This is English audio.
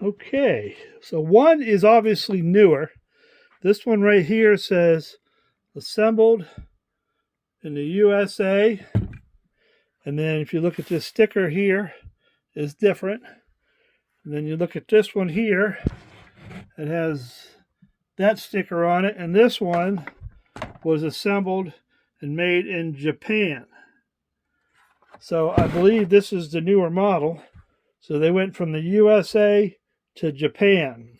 Okay, so one is obviously newer. This one right here says assembled in the USA. And then if you look at this sticker here, it's different. And then you look at this one here, it has that sticker on it. And this one was assembled and made in Japan. So I believe this is the newer model. So they went from the USA to Japan.